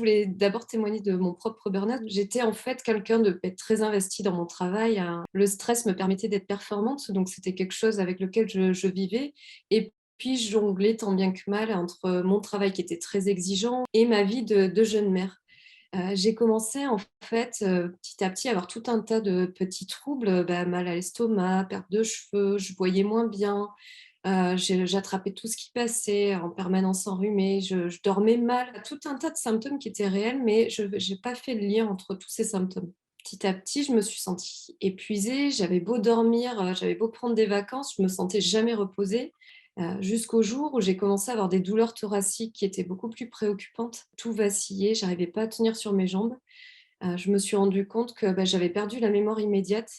voulais d'abord témoigner de mon propre burn-out. J'étais en fait quelqu'un de très investi dans mon travail, hein. Le stress me permettait d'être performante, donc c'était quelque chose avec lequel je vivais et puis je jonglais tant bien que mal entre mon travail qui était très exigeant et ma vie de jeune mère. J'ai commencé en fait, petit à petit à avoir tout un tas de petits troubles, mal à l'estomac, perte de cheveux, je voyais moins bien, j'attrapais tout ce qui passait, en permanence enrhumée, je dormais mal. Tout un tas de symptômes qui étaient réels, mais je j'ai pas fait le lien entre tous ces symptômes. Petit à petit, je me suis sentie épuisée, j'avais beau dormir, j'avais beau prendre des vacances, je me sentais jamais reposée, jusqu'au jour où j'ai commencé à avoir des douleurs thoraciques qui étaient beaucoup plus préoccupantes. Tout vacillait, j'arrivais pas à tenir sur mes jambes. Je me suis rendu compte que, j'avais perdu la mémoire immédiate.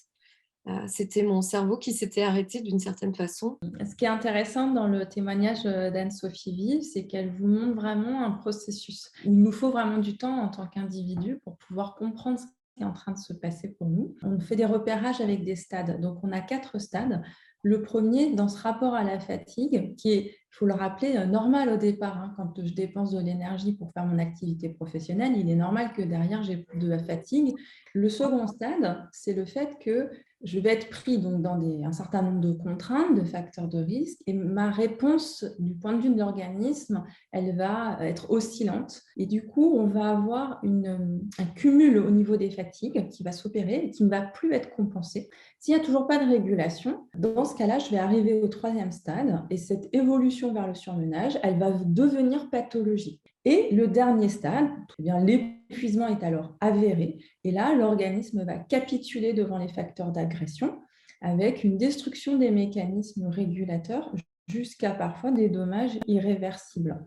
C'était mon cerveau qui s'était arrêté d'une certaine façon. Ce qui est intéressant dans le témoignage d'Anne-Sophie Vive, c'est qu'elle vous montre vraiment un processus. Il nous faut vraiment du temps en tant qu'individu pour pouvoir comprendre ce qui est en train de se passer pour nous. On fait des repérages avec des stades. Donc, on a 4 stades. Le premier, dans ce rapport à la fatigue, qui est, il faut le rappeler, normal au départ. Hein. Quand je dépense de l'énergie pour faire mon activité professionnelle, il est normal que derrière, j'ai plus de la fatigue. Le second stade, c'est le fait que je vais être pris donc dans un certain nombre de contraintes, de facteurs de risque, et ma réponse du point de vue de l'organisme, elle va être oscillante. Et du coup, on va avoir un cumul au niveau des fatigues qui va s'opérer et qui ne va plus être compensé. S'il n'y a toujours pas de régulation, dans ce cas-là, je vais arriver au troisième stade et cette évolution vers le surmenage, elle va devenir pathologique. Et le dernier stade, eh bien, l'épuisement est alors avéré et là, l'organisme va capituler devant les facteurs d'agression avec une destruction des mécanismes régulateurs jusqu'à parfois des dommages irréversibles.